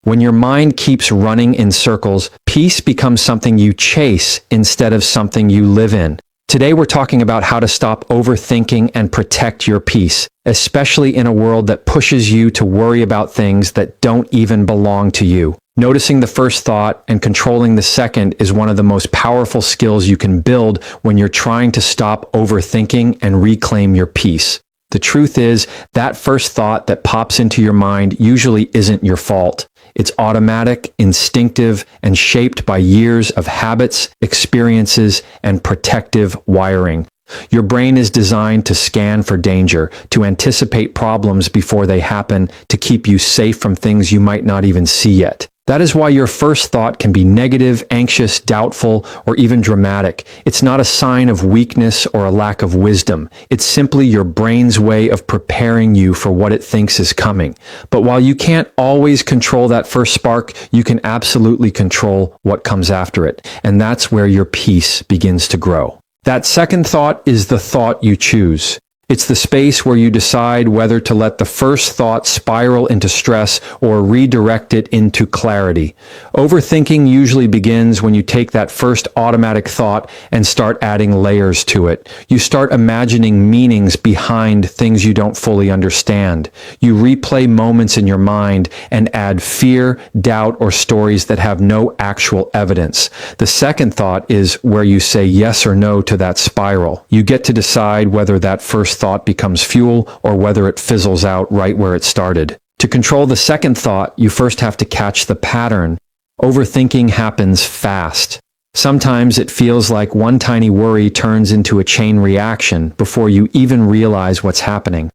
When your mind keeps running in circles, peace becomes something you chase instead of something you live in. Today we're talking about how to stop overthinking and protect your peace, especially in a world that pushes you to worry about things that don't even belong to you. Noticing the first thought and controlling the second is one of the most powerful skills you can build when you're trying to stop overthinking and reclaim your peace. The truth is, that first thought that pops into your mind usually isn't your fault. It's automatic, instinctive, and shaped by years of habits, experiences, and protective wiring. Your brain is designed to scan for danger, to anticipate problems before they happen, to keep you safe from things you might not even see yet. That is why your first thought can be negative, anxious, doubtful, or even dramatic. It's not a sign of weakness or a lack of wisdom. It's simply your brain's way of preparing you for what it thinks is coming. But while you can't always control that first spark, you can absolutely control what comes after it. And that's where your peace begins to grow. That second thought is the thought you choose. It's the space where you decide whether to let the first thought spiral into stress or redirect it into clarity. Overthinking usually begins when you take that first automatic thought and start adding layers to it. You start imagining meanings behind things you don't fully understand. You replay moments in your mind and add fear, doubt, or stories that have no actual evidence. The second thought is where you say yes or no to that spiral. You get to decide whether that first thought becomes fuel or whether it fizzles out right where it started. To control the second thought, you first have to catch the pattern. Overthinking happens fast. Sometimes it feels like one tiny worry turns into a chain reaction before you even realize what's happening.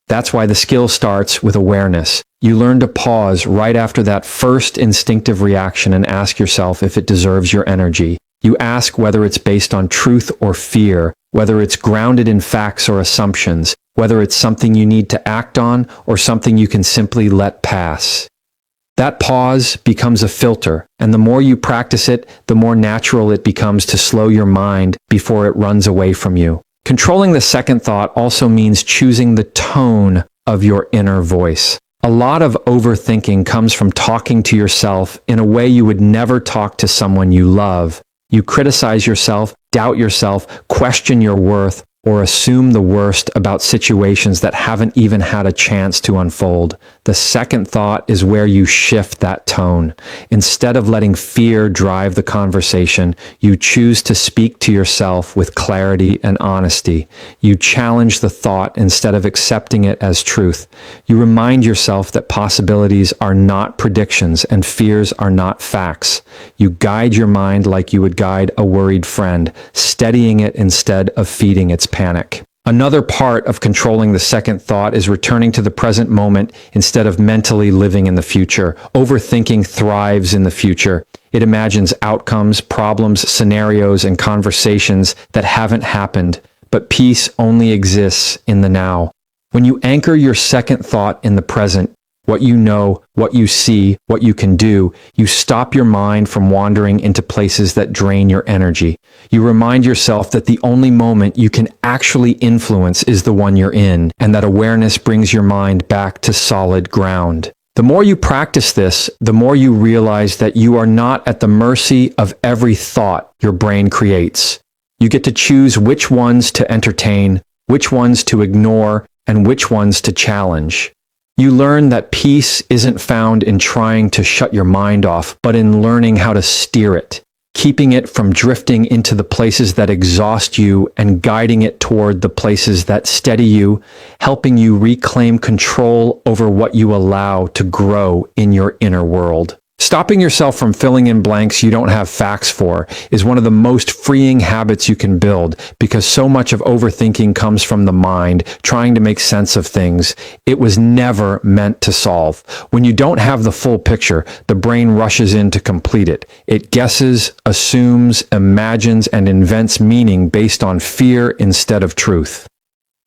That's why the skill starts with awareness. You learn to pause right after that first instinctive reaction and ask yourself if it deserves your energy. You ask whether it's based on truth or fear, whether it's grounded in facts or assumptions, whether it's something you need to act on or something you can simply let pass. That pause becomes a filter, and the more you practice it, the more natural it becomes to slow your mind before it runs away from you. Controlling the second thought also means choosing the tone of your inner voice. A lot of overthinking comes from talking to yourself in a way you would never talk to someone you love. You criticize yourself, doubt yourself, question your worth, or assume the worst about situations that haven't even had a chance to unfold. The second thought is where you shift that tone. Instead of letting fear drive the conversation, you choose to speak to yourself with clarity and honesty. You challenge the thought instead of accepting it as truth. You remind yourself that possibilities are not predictions and fears are not facts. You guide your mind like you would guide a worried friend, steadying it instead of feeding its panic. Another part of controlling the second thought is returning to the present moment instead of mentally living in the future. Overthinking thrives in the future. It imagines outcomes, problems, scenarios, and conversations that haven't happened, but peace only exists in the now. When you anchor your second thought in the present, what you know, what you see, what you can do, you stop your mind from wandering into places that drain your energy. You remind yourself that the only moment you can actually influence is the one you're in, and that awareness brings your mind back to solid ground. The more you practice this, the more you realize that you are not at the mercy of every thought your brain creates. You get to choose which ones to entertain, which ones to ignore, and which ones to challenge. You learn that peace isn't found in trying to shut your mind off, but in learning how to steer it, keeping it from drifting into the places that exhaust you and guiding it toward the places that steady you, helping you reclaim control over what you allow to grow in your inner world. Stopping yourself from filling in blanks you don't have facts for is one of the most freeing habits you can build, because so much of overthinking comes from the mind trying to make sense of things it was never meant to solve. When you don't have the full picture, the brain rushes in to complete it. It guesses, assumes, imagines, and invents meaning based on fear instead of truth.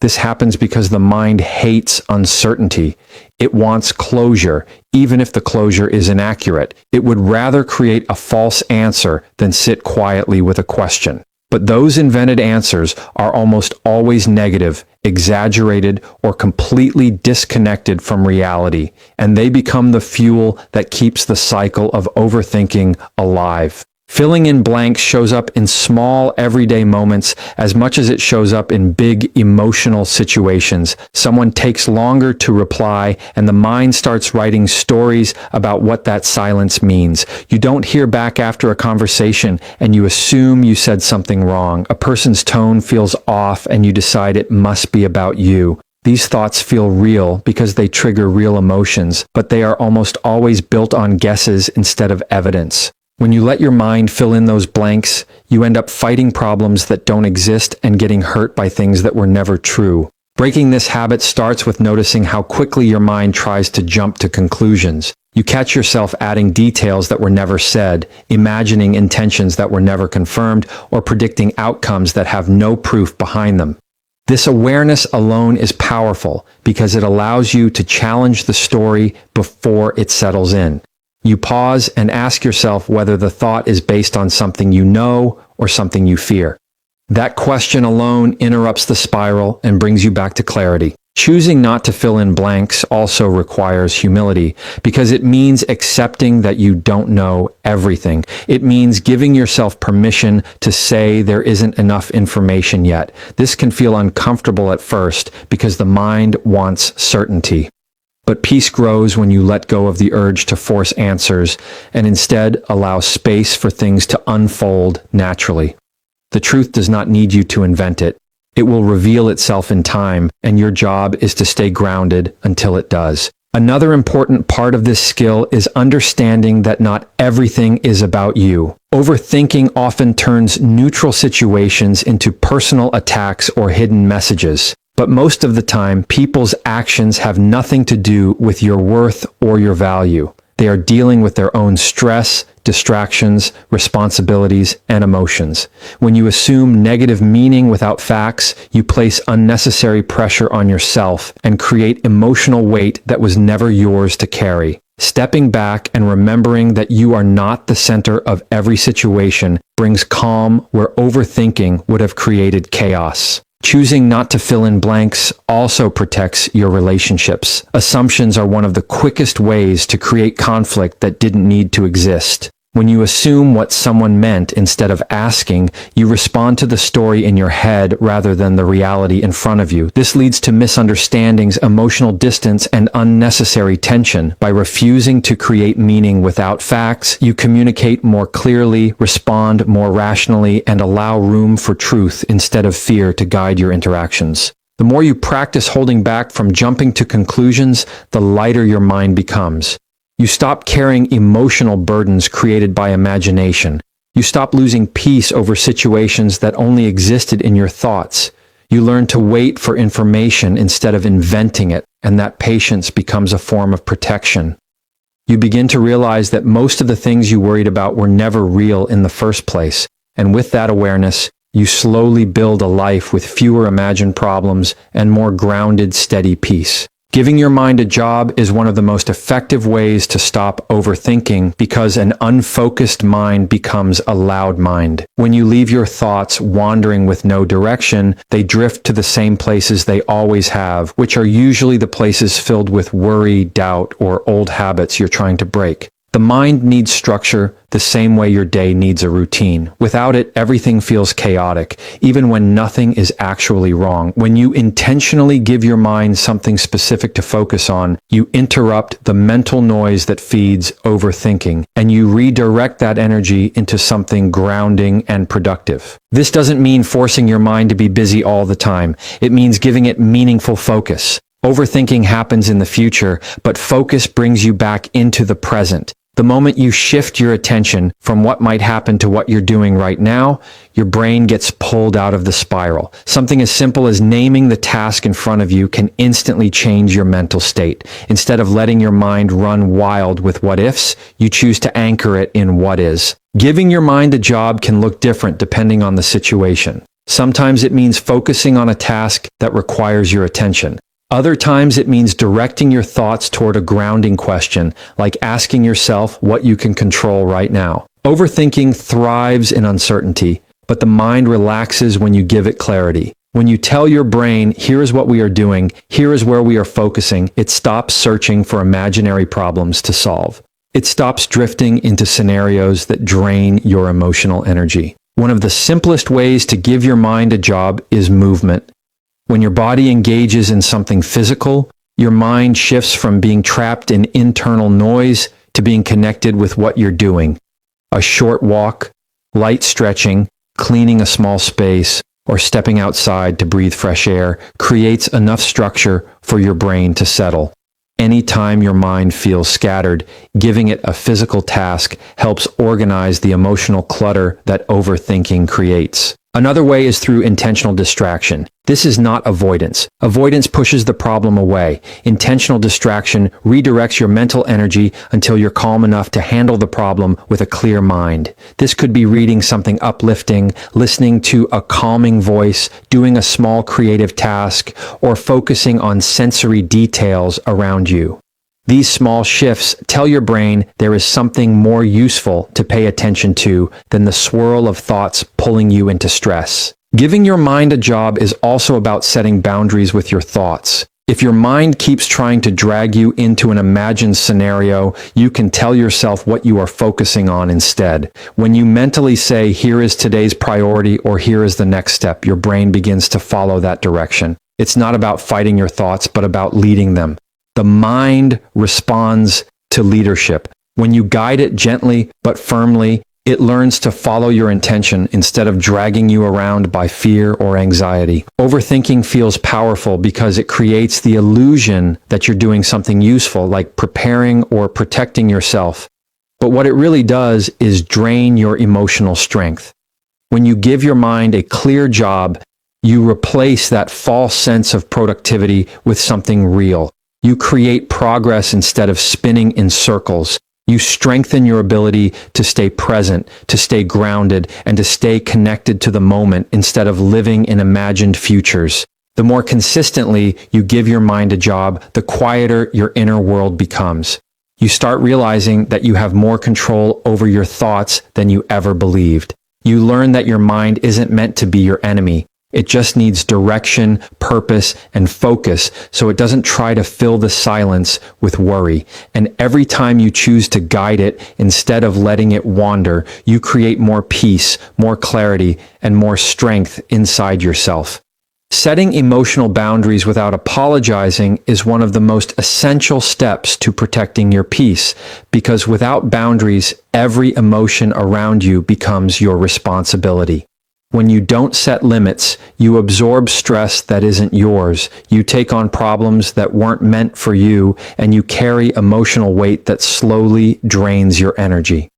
This happens because the mind hates uncertainty. It wants closure, even if the closure is inaccurate. It would rather create a false answer than sit quietly with a question. But those invented answers are almost always negative, exaggerated, or completely disconnected from reality, and they become the fuel that keeps the cycle of overthinking alive. Filling in blanks shows up in small, everyday moments as much as it shows up in big, emotional situations. Someone takes longer to reply, and the mind starts writing stories about what that silence means. You don't hear back after a conversation, and you assume you said something wrong. A person's tone feels off, and you decide it must be about you. These thoughts feel real because they trigger real emotions, but they are almost always built on guesses instead of evidence. When you let your mind fill in those blanks, you end up fighting problems that don't exist and getting hurt by things that were never true. Breaking this habit starts with noticing how quickly your mind tries to jump to conclusions. You catch yourself adding details that were never said, imagining intentions that were never confirmed, or predicting outcomes that have no proof behind them. This awareness alone is powerful because it allows you to challenge the story before it settles in. You pause and ask yourself whether the thought is based on something you know or something you fear. That question alone interrupts the spiral and brings you back to clarity. Choosing not to fill in blanks also requires humility because it means accepting that you don't know everything. It means giving yourself permission to say there isn't enough information yet. This can feel uncomfortable at first because the mind wants certainty. But peace grows when you let go of the urge to force answers and instead allow space for things to unfold naturally. The truth does not need you to invent it. It will reveal itself in time, and your job is to stay grounded until it does. Another important part of this skill is understanding that not everything is about you. Overthinking often turns neutral situations into personal attacks or hidden messages. But most of the time, people's actions have nothing to do with your worth or your value. They are dealing with their own stress, distractions, responsibilities, and emotions. When you assume negative meaning without facts, you place unnecessary pressure on yourself and create emotional weight that was never yours to carry. Stepping back and remembering that you are not the center of every situation brings calm where overthinking would have created chaos. Choosing not to fill in blanks also protects your relationships. Assumptions are one of the quickest ways to create conflict that didn't need to exist. When you assume what someone meant instead of asking, you respond to the story in your head rather than the reality in front of you. This leads to misunderstandings, emotional distance, and unnecessary tension. By refusing to create meaning without facts, you communicate more clearly, respond more rationally, and allow room for truth instead of fear to guide your interactions. The more you practice holding back from jumping to conclusions, the lighter your mind becomes. You stop carrying emotional burdens created by imagination. You stop losing peace over situations that only existed in your thoughts. You learn to wait for information instead of inventing it, and that patience becomes a form of protection. You begin to realize that most of the things you worried about were never real in the first place, and with that awareness, you slowly build a life with fewer imagined problems and more grounded, steady peace. Giving your mind a job is one of the most effective ways to stop overthinking because an unfocused mind becomes a loud mind. When you leave your thoughts wandering with no direction, they drift to the same places they always have, which are usually the places filled with worry, doubt, or old habits you're trying to break. The mind needs structure the same way your day needs a routine. Without it, everything feels chaotic, even when nothing is actually wrong. When you intentionally give your mind something specific to focus on, you interrupt the mental noise that feeds overthinking, and you redirect that energy into something grounding and productive. This doesn't mean forcing your mind to be busy all the time. It means giving it meaningful focus. Overthinking happens in the future, but focus brings you back into the present. The moment you shift your attention from what might happen to what you're doing right now, your brain gets pulled out of the spiral. Something as simple as naming the task in front of you can instantly change your mental state. Instead of letting your mind run wild with what ifs, you choose to anchor it in what is. Giving your mind a job can look different depending on the situation. Sometimes it means focusing on a task that requires your attention. Other times it means directing your thoughts toward a grounding question, like asking yourself what you can control right now. Overthinking thrives in uncertainty, but the mind relaxes when you give it clarity. When you tell your brain, here is what we are doing, here is where we are focusing, it stops searching for imaginary problems to solve. It stops drifting into scenarios that drain your emotional energy. One of the simplest ways to give your mind a job is movement. When your body engages in something physical, your mind shifts from being trapped in internal noise to being connected with what you're doing. A short walk, light stretching, cleaning a small space, or stepping outside to breathe fresh air creates enough structure for your brain to settle. Anytime your mind feels scattered, giving it a physical task helps organize the emotional clutter that overthinking creates. Another way is through intentional distraction. This is not avoidance. Avoidance pushes the problem away. Intentional distraction redirects your mental energy until you're calm enough to handle the problem with a clear mind. This could be reading something uplifting, listening to a calming voice, doing a small creative task, or focusing on sensory details around you. These small shifts tell your brain there is something more useful to pay attention to than the swirl of thoughts pulling you into stress. Giving your mind a job is also about setting boundaries with your thoughts. If your mind keeps trying to drag you into an imagined scenario, you can tell yourself what you are focusing on instead. When you mentally say, here is today's priority or here is the next step, your brain begins to follow that direction. It's not about fighting your thoughts, but about leading them. The mind responds to leadership. When you guide it gently but firmly, it learns to follow your intention instead of dragging you around by fear or anxiety. Overthinking feels powerful because it creates the illusion that you're doing something useful, like preparing or protecting yourself. But what it really does is drain your emotional strength. When you give your mind a clear job, you replace that false sense of productivity with something real. You create progress instead of spinning in circles. You strengthen your ability to stay present, to stay grounded, and to stay connected to the moment instead of living in imagined futures. The more consistently you give your mind a job, the quieter your inner world becomes. You start realizing that you have more control over your thoughts than you ever believed. You learn that your mind isn't meant to be your enemy. It just needs direction, purpose, and focus so it doesn't try to fill the silence with worry. And every time you choose to guide it instead of letting it wander, you create more peace, more clarity, and more strength inside yourself. Setting emotional boundaries without apologizing is one of the most essential steps to protecting your peace, because without boundaries, every emotion around you becomes your responsibility. When you don't set limits, you absorb stress that isn't yours, you take on problems that weren't meant for you, and you carry emotional weight that slowly drains your energy.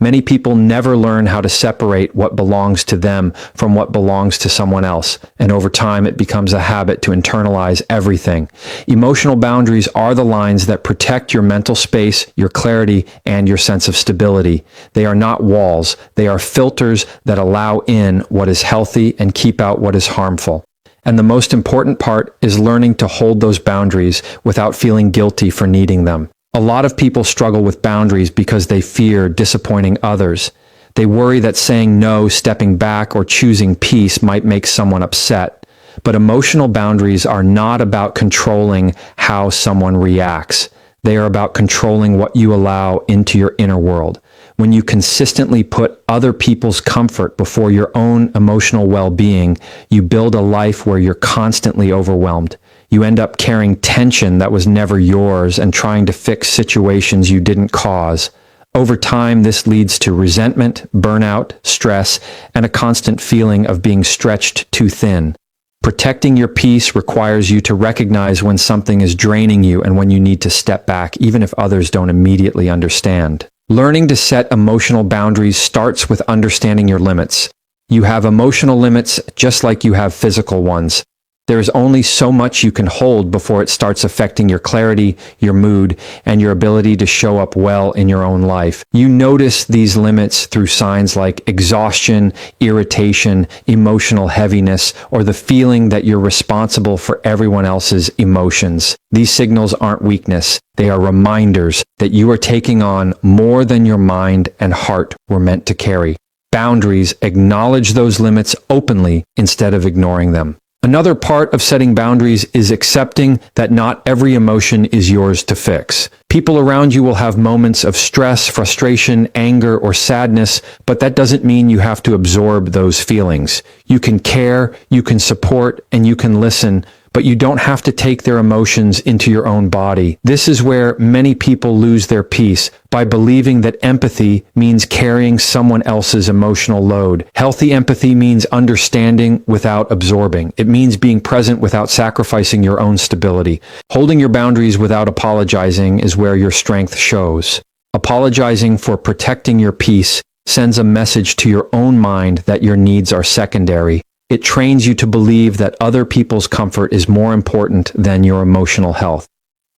Many people never learn how to separate what belongs to them from what belongs to someone else, and over time it becomes a habit to internalize everything. Emotional boundaries are the lines that protect your mental space, your clarity, and your sense of stability. They are not walls. They are filters that allow in what is healthy and keep out what is harmful. And the most important part is learning to hold those boundaries without feeling guilty for needing them. A lot of people struggle with boundaries because they fear disappointing others. They worry that saying no, stepping back, or choosing peace might make someone upset. But emotional boundaries are not about controlling how someone reacts. They are about controlling what you allow into your inner world. When you consistently put other people's comfort before your own emotional well-being, you build a life where you're constantly overwhelmed. You end up carrying tension that was never yours and trying to fix situations you didn't cause. Over time, this leads to resentment, burnout, stress, and a constant feeling of being stretched too thin. Protecting your peace requires you to recognize when something is draining you and when you need to step back, even if others don't immediately understand. Learning to set emotional boundaries starts with understanding your limits. You have emotional limits just like you have physical ones. There is only so much you can hold before it starts affecting your clarity, your mood, and your ability to show up well in your own life. You notice these limits through signs like exhaustion, irritation, emotional heaviness, or the feeling that you're responsible for everyone else's emotions. These signals aren't weakness. They are reminders that you are taking on more than your mind and heart were meant to carry. Boundaries acknowledge those limits openly instead of ignoring them. Another part of setting boundaries is accepting that not every emotion is yours to fix. People around you will have moments of stress, frustration, anger, or sadness, but that doesn't mean you have to absorb those feelings. You can care, you can support, and you can listen, but you don't have to take their emotions into your own body. This is where many people lose their peace, by believing that empathy means carrying someone else's emotional load. Healthy empathy means understanding without absorbing. It means being present without sacrificing your own stability. Holding your boundaries without apologizing is where your strength shows. Apologizing for protecting your peace sends a message to your own mind that your needs are secondary. It trains you to believe that other people's comfort is more important than your emotional health.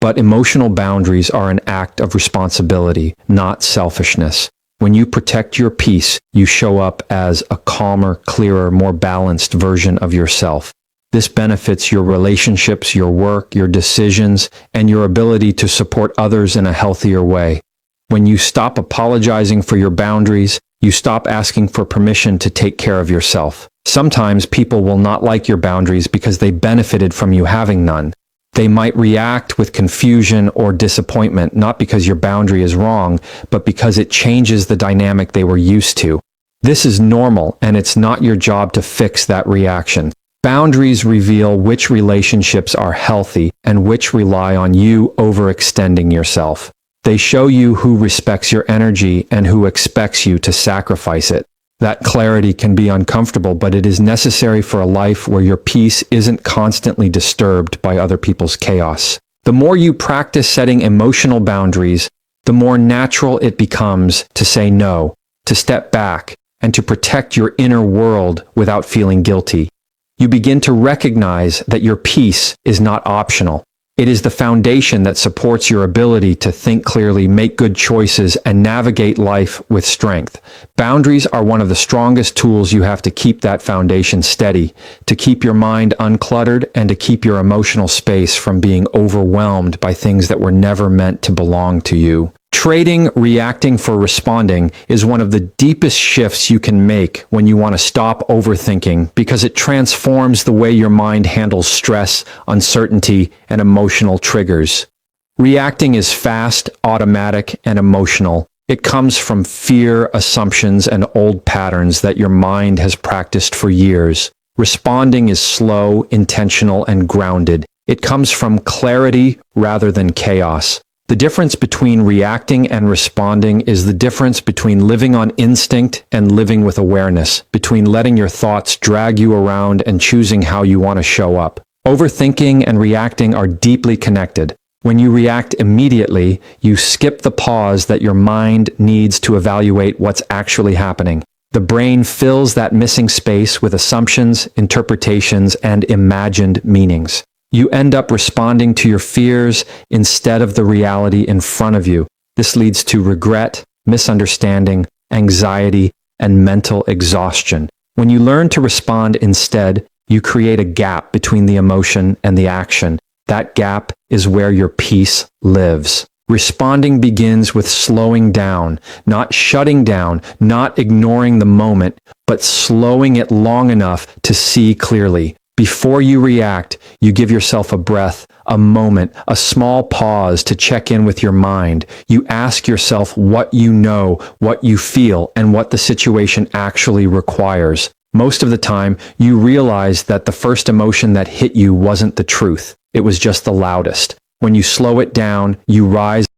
But emotional boundaries are an act of responsibility, not selfishness. When you protect your peace, you show up as a calmer, clearer, more balanced version of yourself. This benefits your relationships, your work, your decisions, and your ability to support others in a healthier way. When you stop apologizing for your boundaries, you stop asking for permission to take care of yourself. Sometimes people will not like your boundaries because they benefited from you having none. They might react with confusion or disappointment, not because your boundary is wrong, but because it changes the dynamic they were used to. This is normal, and it's not your job to fix that reaction. Boundaries reveal which relationships are healthy and which rely on you overextending yourself. They show you who respects your energy and who expects you to sacrifice it. That clarity can be uncomfortable, but it is necessary for a life where your peace isn't constantly disturbed by other people's chaos. The more you practice setting emotional boundaries, the more natural it becomes to say no, to step back, and to protect your inner world without feeling guilty. You begin to recognize that your peace is not optional. It is the foundation that supports your ability to think clearly, make good choices, and navigate life with strength. Boundaries are one of the strongest tools you have to keep that foundation steady, to keep your mind uncluttered, and to keep your emotional space from being overwhelmed by things that were never meant to belong to you. Trading reacting for responding is one of the deepest shifts you can make when you want to stop overthinking, because it transforms the way your mind handles stress, uncertainty, and emotional triggers. Reacting is fast, automatic, and emotional. It comes from fear, assumptions, and old patterns that your mind has practiced for years. Responding is slow, intentional, and grounded. It comes from clarity rather than chaos. The difference between reacting and responding is the difference between living on instinct and living with awareness, between letting your thoughts drag you around and choosing how you want to show up. Overthinking and reacting are deeply connected. When you react immediately, you skip the pause that your mind needs to evaluate what's actually happening. The brain fills that missing space with assumptions, interpretations, and imagined meanings. You end up responding to your fears instead of the reality in front of you. This leads to regret, misunderstanding, anxiety, and mental exhaustion. When you learn to respond instead, you create a gap between the emotion and the action. That gap is where your peace lives. Responding begins with slowing down, not shutting down, not ignoring the moment, but slowing it long enough to see clearly. Before you react, you give yourself a breath, a moment, a small pause to check in with your mind. You ask yourself what you know, what you feel, and what the situation actually requires. Most of the time, you realize that the first emotion that hit you wasn't the truth. It was just the loudest. When you slow it down, you rise